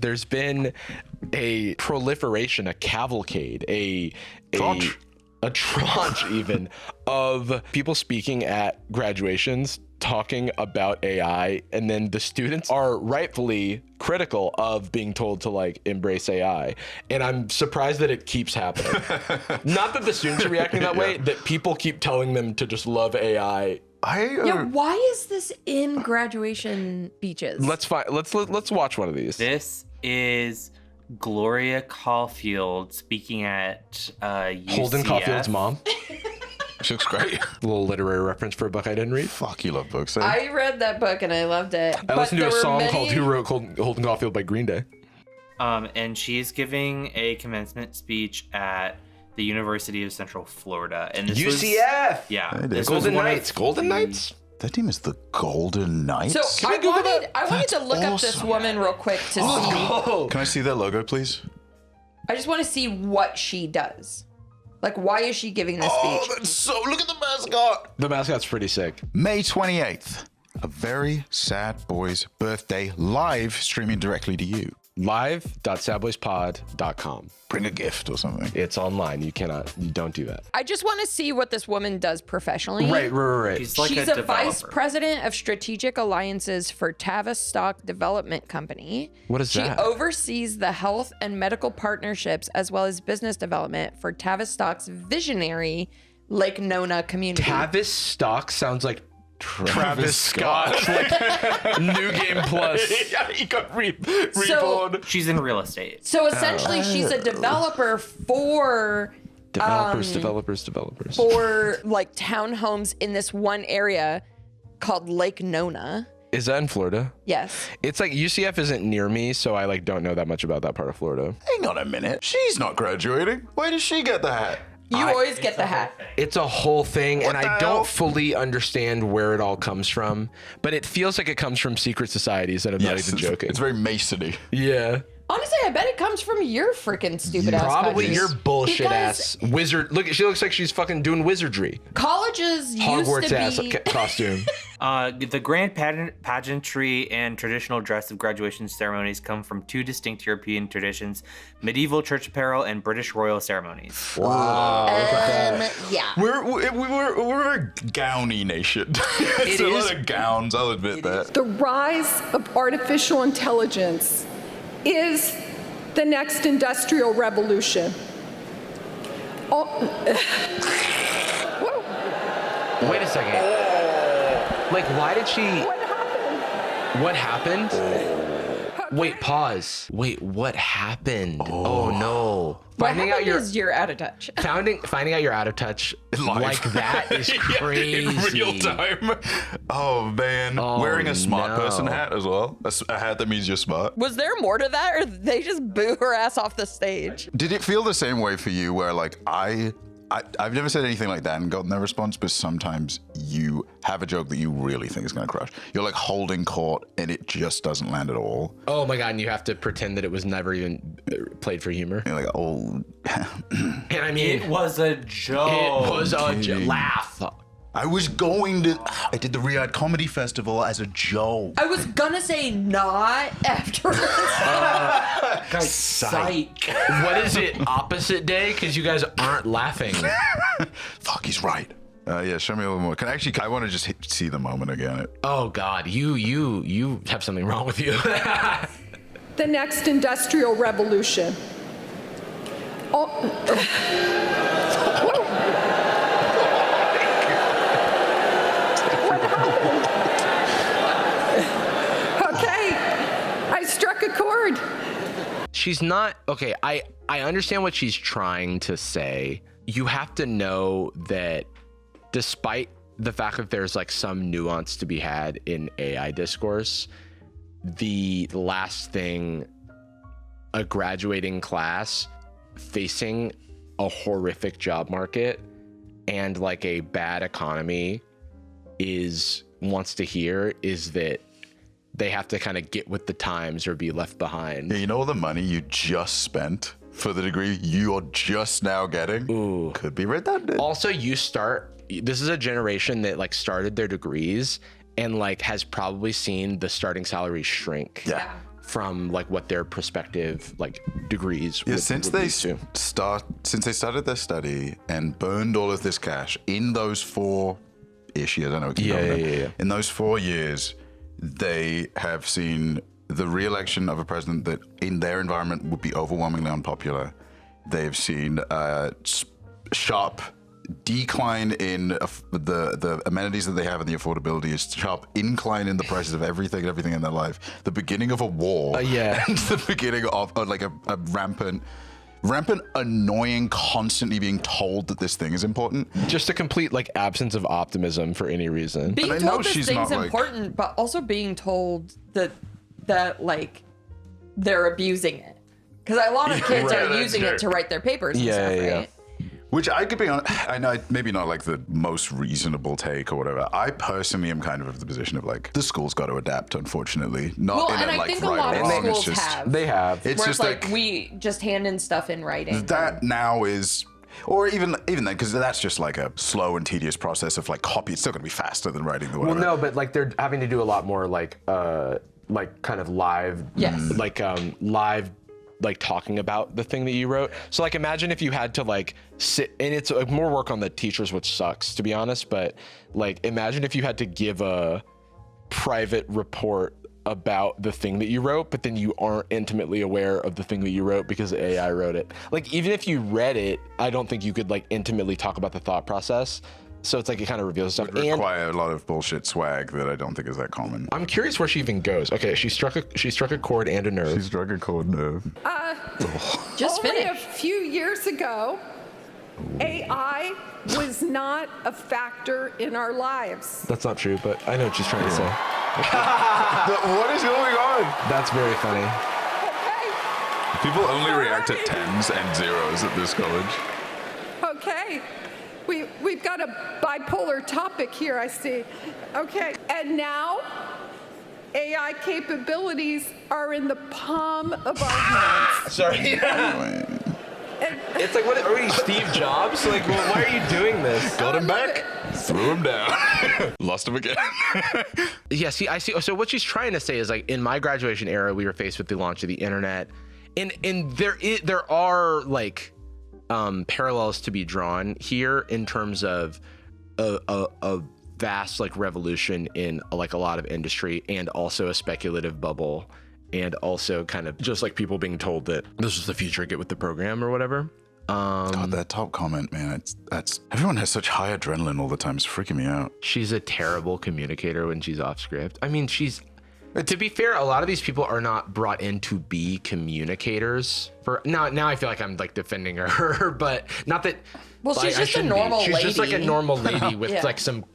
There's been a proliferation, a cavalcade, a tranche even of people speaking at graduations talking about AI, and then the students are rightfully critical of being told to like embrace AI. And I'm surprised that it keeps happening. Not that the students are reacting that way, that people keep telling them to just love AI. Why is this in graduation speeches? Let's watch one of these. This is Gloria Caulfield speaking at UCF. Holden Caulfield's mom. She looks great. A little literary reference for a book I didn't read. Fuck, you love books. Eh? I read that book and I loved it. I listened to a song called Who Wrote Holden Caulfield by Green Day. And she's giving a commencement speech at the University of Central Florida. And this UCF! This Golden Knights. Golden Knights? That team is the Golden Knights? So I wanted to look up this woman real quick to see. Can I see that logo, please? I just want to see what she does. Like, why is she giving this speech? That's so... Look at the mascot! The mascot's pretty sick. May 28th. A very sad boy's birthday, live streaming directly to you. live.sadboyspod.com. Bring a gift or something. It's online. You don't do that. I just want to see what this woman does professionally. Right. She's like She's a a vice developer. president of strategic alliances for Tavistock Development Company. What is that? She oversees the health and medical partnerships as well as business development for Tavistock's visionary Lake Nona community. Tavistock sounds like Travis Scott. Like New Game Plus. Yeah, he got reborn. She's in real estate. So essentially, she's a developer for Developers. for like townhomes in this one area called Lake Nona. Is that in Florida? Yes. It's like UCF isn't near me, so I like don't know that much about that part of Florida. Hang on a minute. She's not graduating. Why does she get the hat? You always get the hat. It's a whole thing, and What the I hell? don't fully understand where it all comes from, but it feels like it comes from secret societies, and I'm not even joking. It's very Masony. Yeah. Honestly, I bet it comes from your freaking stupid ass Probably countries. your bullshit Because ass wizard. Look, she looks like she's fucking doing wizardry. colleges used Hogwarts to ass be. costume. The grand pageantry and traditional dress of graduation ceremonies come from two distinct European traditions: medieval church apparel and British royal ceremonies. Yeah. We're a gowny nation. It's a lot of gowns, I'll admit that. The rise of artificial intelligence is the next industrial revolution. Wait a second. Like, why did she... What happened? Wait, pause. Wait, what happened? Oh no. What happened is you're out of touch. Finding out you're out of touch Live. like that is crazy. In real time. Oh man. Wearing a smart person hat as well. A hat that means you're smart. Was there more to that, or did they just boo her ass off the stage? Did it feel the same way for you where like I've never said anything like that and gotten that response, but sometimes you have a joke that you really think is going to crush. You're like holding court and it just doesn't land at all. Oh my God, and you have to pretend that it was never even played for humor. You're like, oh. And I mean, It was a joke. it was a laugh. I was going to, I did the Riyadh Comedy Festival as a joke. I was gonna say not after. Guys, psych. What is it? Opposite day? Because you guys aren't laughing. Fuck, he's right. Yeah, show me a little more. I want to just see the moment again. Oh God, you have something wrong with you. The next industrial revolution. Okay, I struck a chord. She's not okay. I understand what she's trying to say. You have to know that despite the fact that there's like some nuance to be had in AI discourse, the last thing a graduating class facing a horrific job market and like a bad economy wants to hear is that they have to kind of get with the times or be left behind. Yeah, you know all the money you just spent for the degree you're just now getting? Ooh. Could be redundant. Also, this is a generation that like started their degrees and like has probably seen the starting salary shrink. Yeah. from like what their prospective like degrees Yeah, would, since would they lead to. since they started their study and burned all of this cash in those 4-ish years, I know. Yeah. In those 4 years, they have seen the re-election of a president that in their environment would be overwhelmingly unpopular. They've seen sharp decline in the amenities that they have and the affordability, is sharp incline in the prices of everything in their life. The beginning of a war, Yeah. and the beginning of like a rampant, annoying, constantly being told that this thing is important. Just a complete like absence of optimism for any reason. Being And I know told this she's thing's not, like- important, but also being told that like they're abusing it. Because a lot of kids Right, are that's using true. it to write their papers and Yeah, stuff, yeah, right? Which I could be on. I know maybe not like the most reasonable take or whatever. I personally am kind of the position of like the school's got to adapt. Unfortunately, not Well, in and a I like think a right lot or of wrong. It's schools just have. They have. it's Where just it's like like we just hand in stuff in writing. that now is. Or even then, because that's just like a slow and tedious process of like copy. It's still going to be faster than writing the Well, whatever. no, but like they're having to do a lot more like kind of live, Yes. live, like talking about the thing that you wrote. So like imagine if you had to like sit, and it's like more work on the teachers, which sucks to be honest. But like imagine if you had to give a private report about the thing that you wrote, but then you aren't intimately aware of the thing that you wrote because the AI wrote it. Like even if you read it, I don't think you could like intimately talk about the thought process. So it's like it kind of reveals stuff. It require a lot of bullshit swag that I don't think is that common. I'm curious where she even goes. Okay, she struck a chord and a nerve. She struck a chord nerve. Just Only finish. a few years ago, AI was not a factor in our lives. That's not true, but I know what she's trying to say. What is going on? That's very funny. Okay? People only react to 10s and 0s at this college. Okay. We've got a bipolar topic here, I see. Okay. And now, AI capabilities are in the palm of our hands. Sorry. It's like, what are you, Steve Jobs? Like, well, why are you doing this? Got him I love back, threw him down, lost him again. Yeah, see, I see. So what she's trying to say is like, in my graduation era, we were faced with the launch of the internet, and there are like parallels to be drawn here in terms of a vast like revolution in like a lot of industry, and also a speculative bubble, and also kind of just like people being told that this is the future, get with the program or whatever. God, that top comment, man. That's everyone has such high adrenaline all the time. It's freaking me out. She's a terrible communicator when she's off script. I mean, to be fair, a lot of these people are not brought in to be communicators. Now I feel like I'm like defending her, but not that. Well, she's I just a shouldn't be. normal She's just like a lady. normal lady with Yeah. like some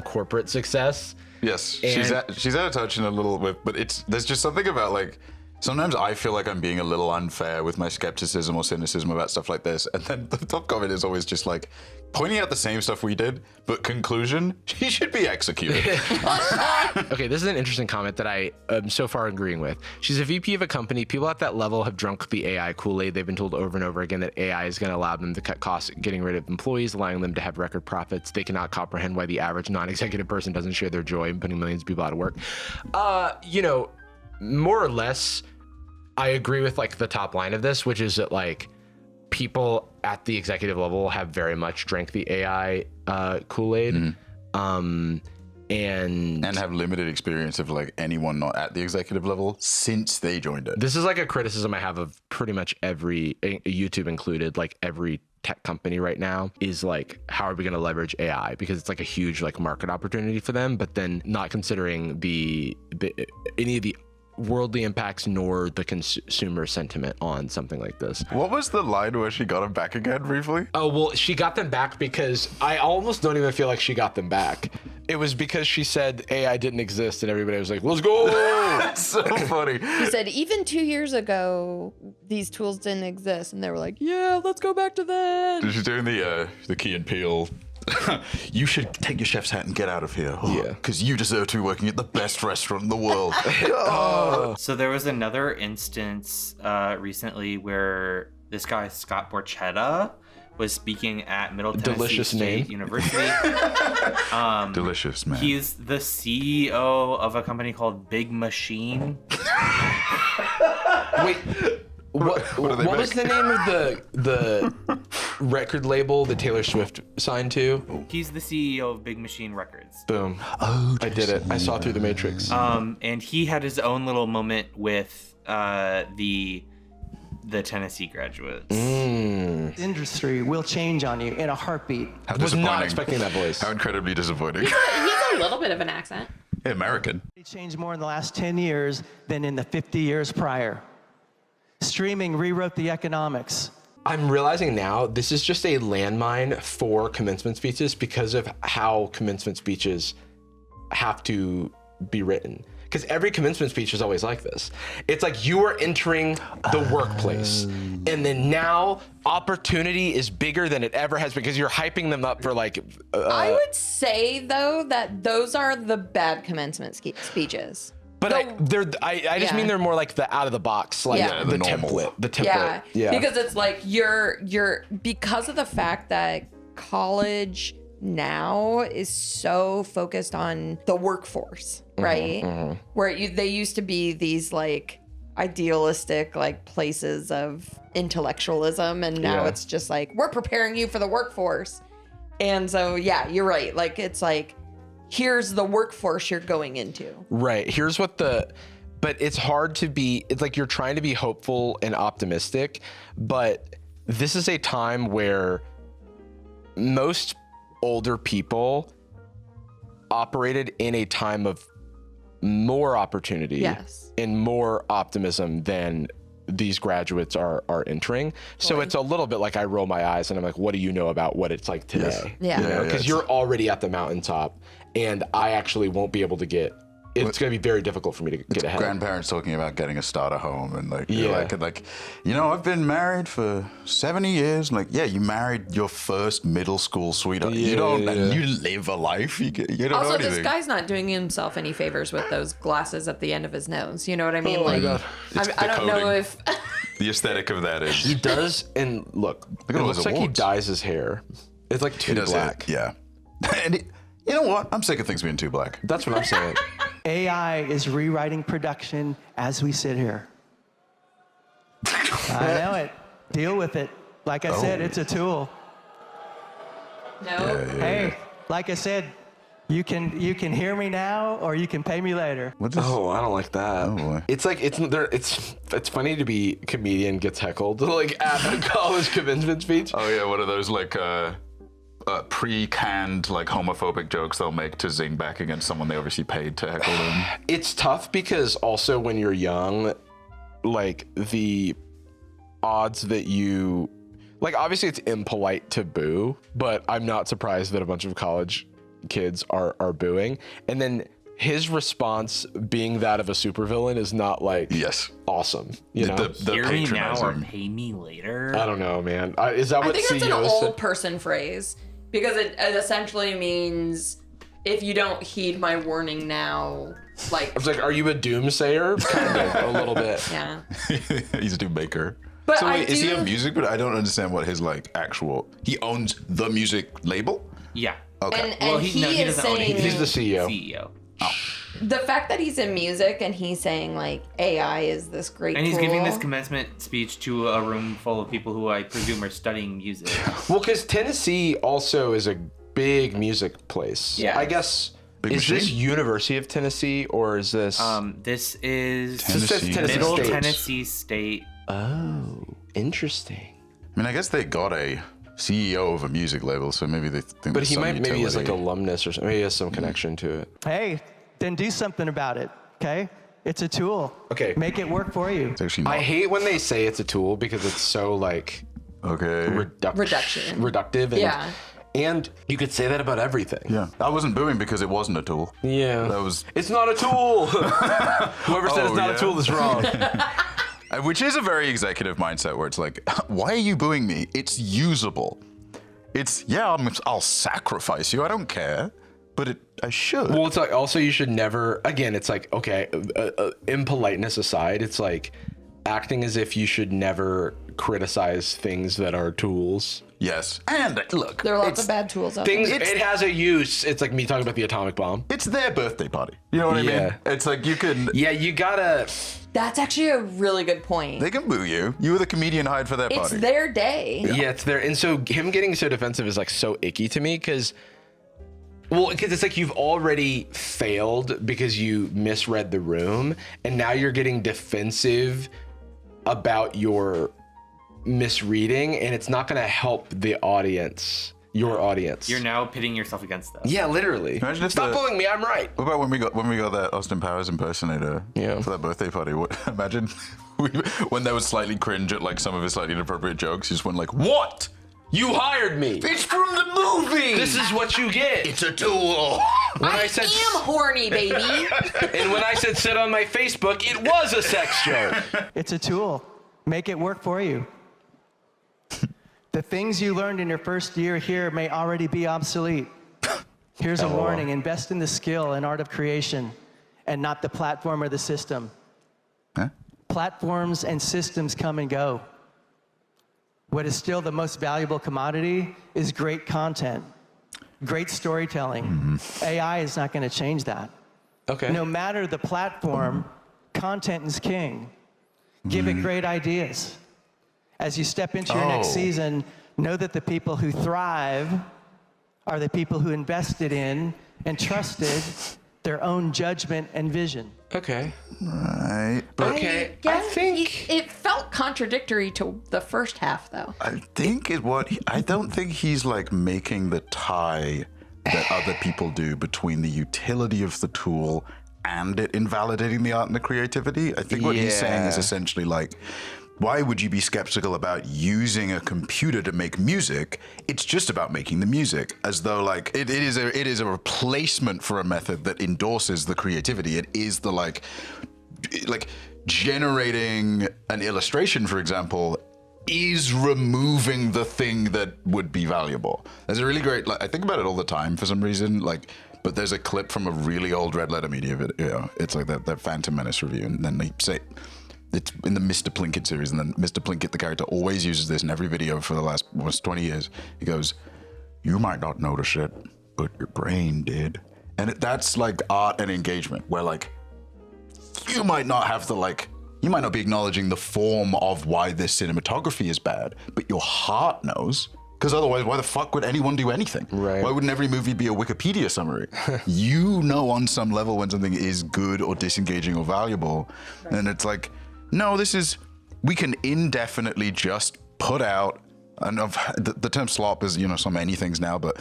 corporate success. Yes, she's out of touch in a little bit, but there's just something about like sometimes I feel like I'm being a little unfair with my skepticism or cynicism about stuff like this, and then the top comment is always just like pointing out the same stuff we did, but conclusion, she should be executed. Okay, this is an interesting comment that I am so far agreeing with. She's a VP of a company. People at that level have drunk the AI Kool-Aid. They've been told over and over again that AI is going to allow them to cut costs, getting rid of employees, allowing them to have record profits. They cannot comprehend why the average non-executive person doesn't share their joy in putting millions of people out of work. More or less, I agree with like the top line of this, which is that like people at the executive level have very much drank the AI Kool-Aid. And have limited experience of like anyone not at the executive level since they joined it. this is like a criticism I have of pretty much every, YouTube included, like every tech company right now, is like, how are we going to leverage AI? Because it's like a huge like market opportunity for them, but then not considering any of the worldly impacts nor the consumer sentiment on something like this. What was the line where she got him back again briefly? Oh, well, she got them back because I almost don't even feel like she got them back. It was because she said AI didn't exist and everybody was like, let's go. That's so funny. He said, even 2 years ago, these tools didn't exist. And they were like, yeah, let's go back to that. She's doing the Key and Peele. You should take your chef's hat and get out of here. Yeah. Because you deserve to be working at the best restaurant in the world. So there was another instance recently where this guy Scott Borchetta was speaking at Middle Tennessee Delicious State name. University. Delicious, man. He's the CEO of a company called Big Machine. Wait, what was the name of the record label that Taylor Swift signed to? He's the CEO of Big Machine Records. Boom. Oh, I did it. I saw through the Matrix. And he had his own little moment with the Tennessee graduates. Industry will change on you in a heartbeat. How Was not disappointing. expecting that voice. How incredibly disappointing. He's a little bit of an accent. American. It changed more in the last 10 years than in the 50 years prior. Streaming rewrote the economics. I'm realizing now this is just a landmine for commencement speeches because of how commencement speeches have to be written. Because every commencement speech is always like this. It's like you are entering the workplace, and then now opportunity is bigger than it ever has because you're hyping them up for like. I would say though that those are the bad commencement speeches. But I just mean they're more like the out of the box, like Yeah. the normal. template. The template. Yeah, because it's like you're because of the fact that college now is so focused on the workforce, right? Where they used to be these like idealistic like places of intellectualism, and now Yeah. it's just like we're preparing you for the workforce. And so yeah, you're right. Like it's like here's the workforce you're going into. Right. Here's what but it's hard to be, it's like you're trying to be hopeful and optimistic, but this is a time where most older people operated in a time of more opportunity Yes. and more optimism than these graduates are entering. So it's a little bit like I roll my eyes and I'm like, what do you know about what it's like today? Yeah. You know, Yeah, because it's- you're already at the mountaintop and I actually won't be able to get, it's going to be very difficult for me to get ahead. Grandparents talking about getting a starter home and like, Yeah. like, you know, I've been married for 70 years. And like, yeah, you married your first middle school sweetheart. You don't, and you live a life. You don't know Also, anything. this guy's not doing himself any favors with those glasses at the end of his nose. You know what I mean? Oh my God. It's I don't know decoding. if The aesthetic of that is. He does, and look, at it all looks his like he awards. dyes his hair. It's like too It does black. it, yeah. And you know what? I'm sick of things being too black. That's what I'm saying. AI is rewriting production as we sit here. I know it. Deal with it. Like I said, it's a tool. no. Hey, like I said, you can hear me now or you can pay me later. What's this? Oh, I don't like that. Oh, boy. It's like it's funny to be a comedian gets heckled like at a college commencement speech. Oh yeah, one of those like pre-canned like homophobic jokes they'll make to zing back against someone they obviously paid to heckle them. It's tough because also when you're young, like the odds that you like obviously it's impolite to boo, but I'm not surprised that a bunch of college kids are booing. And then his response being that of a supervillain is not like Yes. awesome. You know? The Hear me now or patronizing. pay me later. I don't know, man. Is that I what think that's an CEOs old said? person phrase because it essentially means if you don't heed my warning now, like I was like, are you a doomsayer? Kind of, a little bit. yeah. He's a dude maker. But so I wait, is he do- a music? But I don't understand what his like actual. He owns the music label. Yeah. Okay. And Well, he is doesn't own it. saying He's the CEO. CEO. the fact that he's in music and he's saying like AI is this great And he's tool. giving this commencement speech to a room full of people who I presume are studying music. Well, because Tennessee also is a big music place. Yeah. I guess, Big is this machine? University of Tennessee or is this... This is Tennessee. Middle State. Tennessee State. Oh, interesting. I mean, I guess they got a CEO of a music label, so maybe they think. But there's he some might maybe as like utility. alumnus or something. Maybe he has some connection to it. Hey, then do something about it, okay? It's a tool. Okay. Make it work for you. It's actually not. I hate when they say it's a tool because it's so like Okay. Reduction. reductive. And, Yeah. And you could say that about everything. Yeah. I wasn't booing because it wasn't a tool. Yeah. That was. It's not a tool. Whoever said it's Oh, not yeah? a tool is wrong. Which is a very executive mindset where it's like, why are you booing me? It's usable. It's, yeah, I'll sacrifice you. I don't care. But I should. Well, it's like also you should never. Again, it's like okay, impoliteness aside, it's like acting as if you should never criticize things that are tools. Yes. And look, There are lots of bad tools out Things there. it has a use. It's like me talking about the atomic bomb. it's their birthday party. You know what I Yeah. mean? It's like you can. Yeah, you gotta. That's actually a really good point. They can boo you. You were the comedian hired for their It's party. their day. Yeah, it's there. And so him getting so defensive is like so icky to me because it's like you've already failed because you misread the room, and now you're getting defensive about your misreading, and it's not going to help the audience, your audience. You're now pitting yourself against them. Yeah, literally. Imagine if Stop the- bullying me. I'm right. What about when we got that Austin Powers impersonator for that birthday party? Imagine when they would slightly cringe at like some of his slightly inappropriate jokes. He just went like, "What? You hired me. It's from the movie. This is what you get." It's a tool." When I said am horny, baby. and when I said sit on my Facebook, it was a sex joke. It's a tool. Make it work for you. The things you learned in your first year here may already be obsolete. Here's a warning. Invest in the skill and art of creation and not the platform or the system. Huh? Platforms and systems come and go. What is still the most valuable commodity is great content, great storytelling. AI is not going to change that. Okay. No matter the platform, content is king. Give it great ideas. As you step into your next season, know that the people who thrive are the people who invested in and trusted their own judgment and vision. Okay. Right. Okay. I think it felt contradictory to the first half, though. I think I don't think he's like making the tie that other people do between the utility of the tool and it invalidating the art and the creativity. I think what he's saying is essentially like, why would you be skeptical about using a computer to make music? It's just about making the music, as though like it is a replacement for a method that endorses the creativity. It is the like generating an illustration, for example, is removing the thing that would be valuable. There's a really great, I think about it all the time for some reason, but there's a clip from a really old Red Letter Media video. It's like that Phantom Menace review, and then they say, it's in the Mr. Plinkett series, and then Mr. Plinkett, the character, always uses this in every video for the last almost 20 years. He goes, "You might not notice it, but your brain did." And that's like art and engagement, where like, you might not have you might not be acknowledging the form of why this cinematography is bad, but your heart knows. Because otherwise, why the fuck would anyone do anything? Right. Why wouldn't every movie be a Wikipedia summary? You know on some level when something is good or disengaging or valuable. Right. And it's like, no, we can indefinitely just put out, and the term slop is, so many things now, but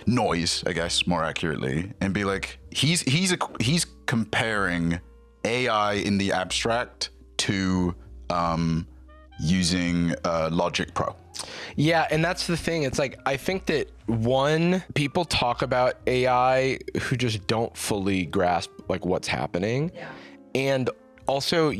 noise, I guess, more accurately, and be like, he's comparing AI in the abstract to using Logic Pro. Yeah, and that's the thing. It's like, I think that people talk about AI who just don't fully grasp like what's happening. Yeah. And also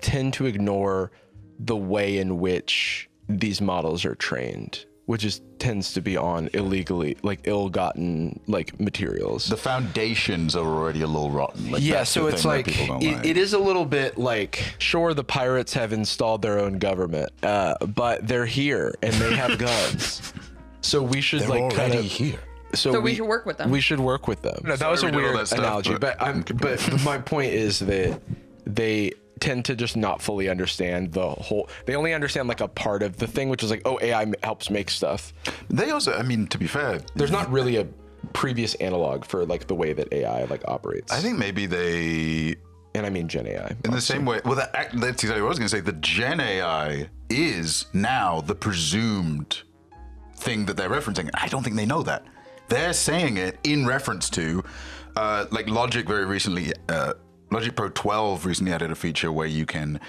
tend to ignore the way in which these models are trained, which tends to be on ill-gotten materials. The foundations are already a little rotten. Yeah, so it's like it is a little bit like, sure, the pirates have installed their own government, but they're here and they have guns, so we should they're already here. So we should work with them. We should work with them. No, that was a weird analogy, but my point is that they tend to just not fully understand the whole. They only understand like a part of the thing, which is like, oh, AI helps make stuff. They also, I mean, to be fair, there's not really a previous analog for like the way that AI like operates. I think maybe and I mean Gen AI. In the same way, well, that's exactly what I was going to say. The Gen AI is now the presumed thing that they're referencing. I don't think they know that. They're saying it in reference to, like Logic very recently, Logic Pro 12 recently added a feature where you can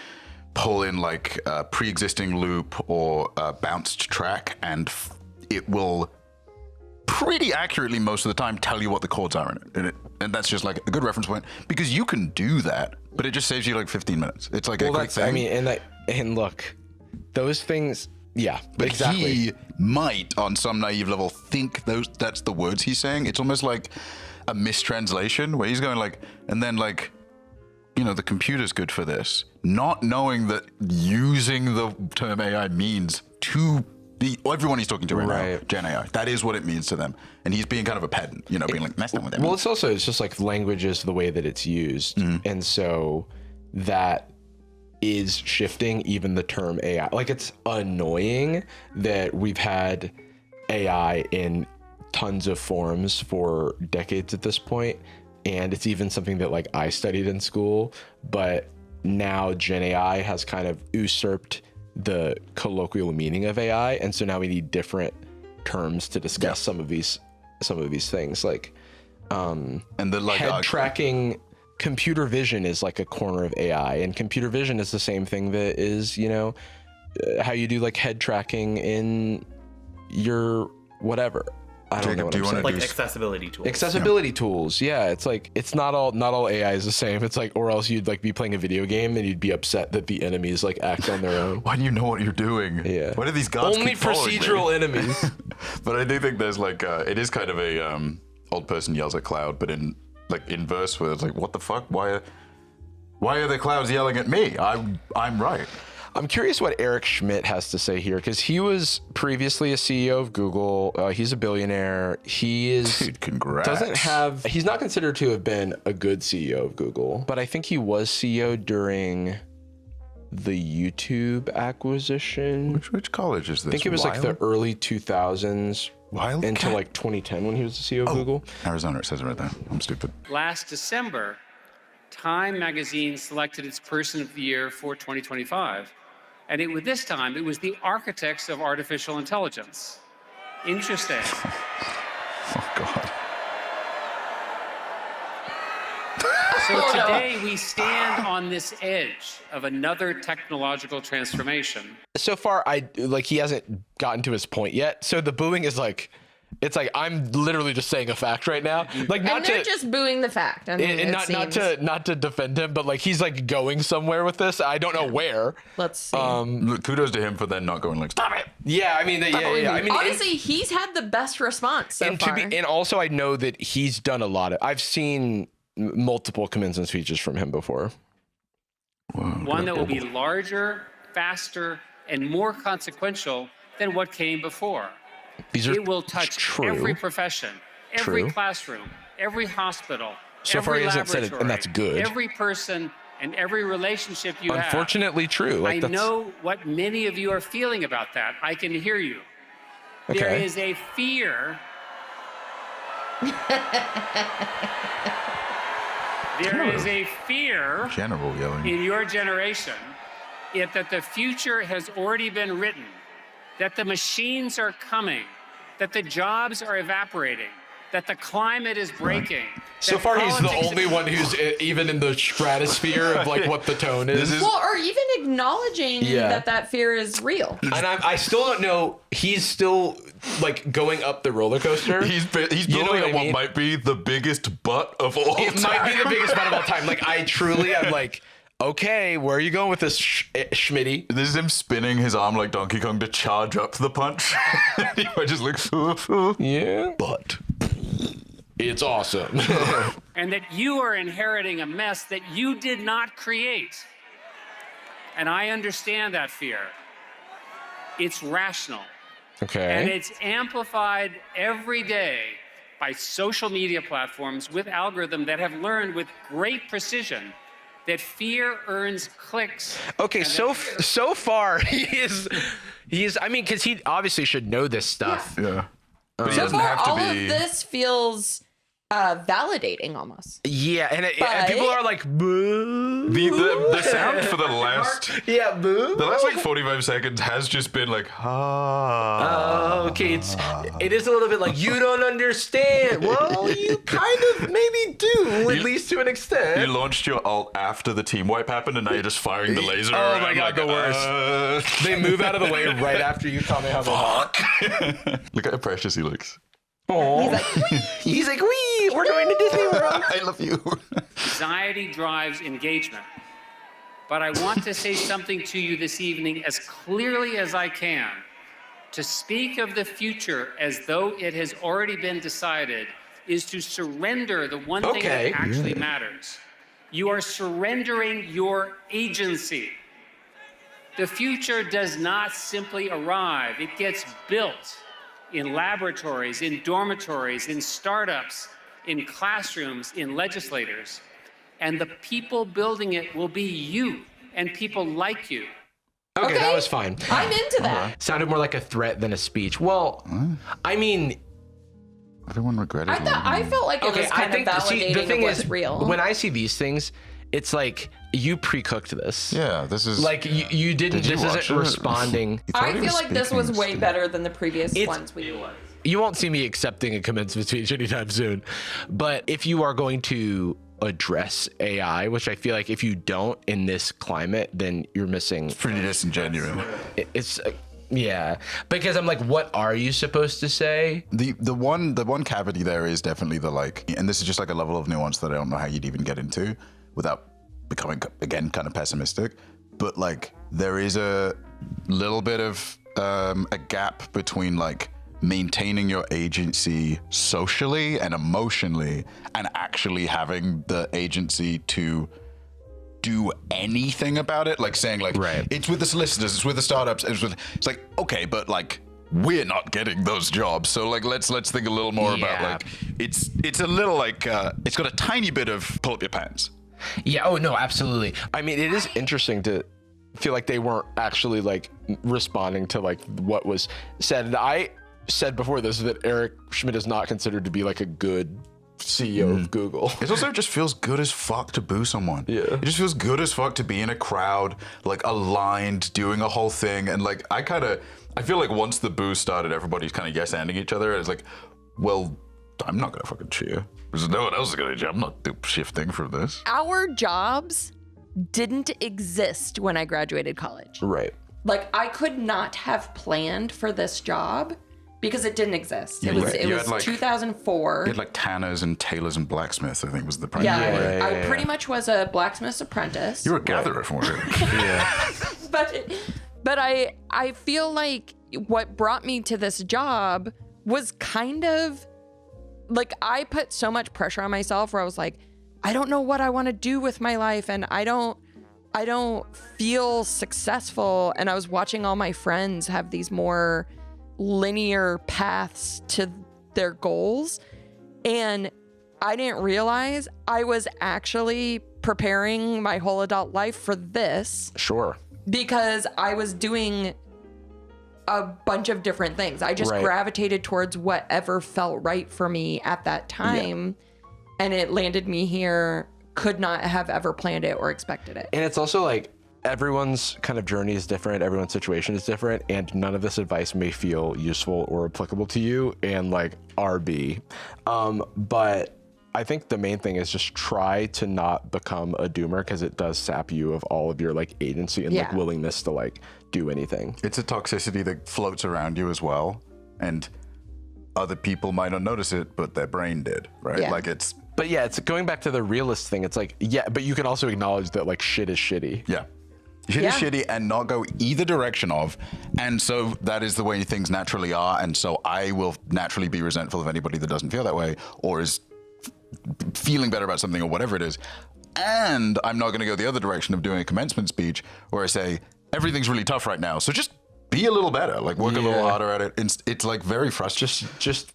pull in like a pre-existing loop or a bounced track, and it will pretty accurately most of the time tell you what the chords are in it. And that's just like a good reference point, because you can do that, but it just saves you like 15 minutes. It's like a quick thing. I mean, and look, those things, yeah, but exactly. He might, on some naive level, think that's the words he's saying. It's almost like a mistranslation where he's going like, and then like the computer's good for this, not knowing that using the term AI means to everyone he's talking to right now, Gen AI. That is what it means to them. And he's being kind of a pedant, being like, that's not what that means. Well, it's just like language is the way that it's used. And so that is shifting even the term AI. Like, it's annoying that we've had AI in tons of forms for decades at this point. And it's even something that like I studied in school, but now Gen AI has kind of usurped the colloquial meaning of AI. And so now we need different terms to discuss some of these things, like and the like head tracking. Computer vision is like a corner of AI, and computer vision is the same thing that is, how you do like head tracking in your whatever. I don't know what I'm saying. Like accessibility tools. Accessibility tools. Yeah, it's like it's not all AI is the same. It's like, or else you'd like be playing a video game and you'd be upset that the enemies like act on their own. Why do you know what you're doing? Yeah. Why do these guards only keep following me? procedural enemies? But I do think there's like it is kind of a old person yells at cloud, but in verse where it's like, what the fuck? Why are the clouds yelling at me? I'm right. I'm curious what Eric Schmidt has to say here, because he was previously a CEO of Google. He's a billionaire. He is. Dude, congrats. He's not considered to have been a good CEO of Google, but I think he was CEO during the YouTube acquisition. Which college is this? I think it was like the early 2000s. Wildcat? Until like 2010 when he was the CEO of Google. Arizona, it says it right there. I'm stupid. Last December, Time magazine selected its Person of the Year for 2025. And this time, it was the architects of artificial intelligence. Interesting. Oh, God. So today, we stand on this edge of another technological transformation. So far, he hasn't gotten to his point yet. So the booing is like, it's like I'm literally just saying a fact right now. Like, and they're just booing the fact. I mean, not to defend him, but like he's like going somewhere with this. I don't know where. Let's see. Kudos to him for then not going like, stop it. Yeah, I mean, yeah. I mean, honestly, he's had the best response so far. And also, I know that he's done a lot of. I've seen multiple commencement speeches from him before. One that will be larger, faster, and more consequential than what came before. It will touch every profession, every classroom, every hospital, so every far he hasn't said it, and that's good. Every person and every relationship you have. Unfortunately, true. Like, I know what many of you are feeling about that. I can hear you. Okay. There is a fear. There is a fear in your generation that the future has already been written, that the machines are coming, that the jobs are evaporating, that the climate is breaking. So far, he's the only one who's even in the stratosphere of like what the tone is. Well, or even acknowledging that fear is real. And I still don't know. He's still like going up the roller coaster. He's building on what might be the biggest butt of all time. It might be the biggest butt of all time. Like I'm like, okay, where are you going with this, Schmitty? This is him spinning his arm like Donkey Kong to charge up the punch. He might just look, yeah, but it's awesome. And that you are inheriting a mess that you did not create. And I understand that fear. It's rational. Okay. And it's amplified every day by social media platforms with algorithms that have learned with great precision that fear earns clicks. Okay, so far he is. I mean, because he obviously should know this stuff. Yeah. But so far, all of this feels validating almost. Yeah, and people are like, boo. The sound for the last boo. The last like 45 seconds has just been like, okay, it is a little bit like, you don't understand. Well, you kind of maybe do, at least to an extent. You launched your ult after the team wipe happened, and now you're just firing the laser. Oh my god, like, the worst. They move out of the way right after you Kamehameha. Look at how precious he looks. Oh, he's like, wee, we're going to Disney World. I love you. Anxiety drives engagement. But I want to say something to you this evening as clearly as I can. To speak of the future as though it has already been decided is to surrender the one thing that actually matters. You are surrendering your agency. The future does not simply arrive. It gets built in laboratories, in dormitories, in startups, in classrooms, in legislators. And the people building it will be you and people like you. Okay, that was fine. I'm into that. Sounded more like a threat than a speech. Well, I mean, everyone regretted it. I felt like it was kind of validating of what's real. When I see these things, it's like you pre-cooked this. Yeah, this is like you didn't. This isn't responding. I feel like this was way better than the previous ones we did. You won't see me accepting a commencement speech anytime soon. But if you are going to address AI, which I feel like if you don't in this climate, then you're missing. It's pretty disingenuous. It's yeah, because I'm like, what are you supposed to say? The one cavity there is definitely the like, and this is just like a level of nuance that I don't know how you'd even get into without becoming again kind of pessimistic. But like there is a little bit of a gap between like maintaining your agency socially and emotionally and actually having the agency to do anything about it, like saying like it's with the solicitors, it's with the startups, it's like okay, but like we're not getting those jobs, so like let's think a little more about like it's a little like it's got a tiny bit of pull up your pants. Yeah, oh no, absolutely. I mean, it is interesting to feel like they weren't actually like responding to like what was said. And I said before this that Eric Schmidt is not considered to be like a good CEO of Google. It also just feels good as fuck to boo someone. Yeah. It just feels good as fuck to be in a crowd, like aligned, doing a whole thing. And like, I feel like once the boo started, everybody's kind of yes-anding each other. It's like, well, I'm not gonna fucking cheer. Because no one else is gonna cheer. I'm not shifting for this. Our jobs didn't exist when I graduated college. Right. Like I could not have planned for this job because it didn't exist. It was like, 2004. You had like tanners and tailors and blacksmiths, I think was the primary. I pretty much was a blacksmith's apprentice. You were a gatherer for it. Yeah. But I feel like what brought me to this job was kind of like I put so much pressure on myself where I was like, I don't know what I want to do with my life and I don't feel successful. And I was watching all my friends have these more linear paths to their goals. And I didn't realize I was actually preparing my whole adult life for this. Sure. Because I was doing a bunch of different things. I just gravitated towards whatever felt right for me at that time. Yeah. And it landed me here. Could not have ever planned it or expected it. And it's also like everyone's kind of journey is different. Everyone's situation is different. And none of this advice may feel useful or applicable to you. And like RB. But I think the main thing is just try to not become a doomer because it does sap you of all of your like agency and like willingness to like do anything. It's a toxicity that floats around you as well. And other people might not notice it, but their brain did, right? Yeah. Like it's... But yeah, it's going back to the realist thing. It's like, yeah, but you can also acknowledge that like shit is shitty. Yeah. Shit is shitty and not go either direction of. And so that is the way things naturally are. And so I will naturally be resentful of anybody that doesn't feel that way or is feeling better about something or whatever it is. And I'm not going to go the other direction of doing a commencement speech where I say, everything's really tough right now. So just be a little better, like work a little harder at it. It's like very frustrating. Just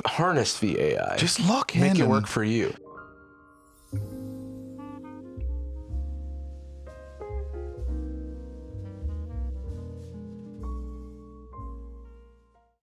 harness the AI. Just lock in. Make it work for you.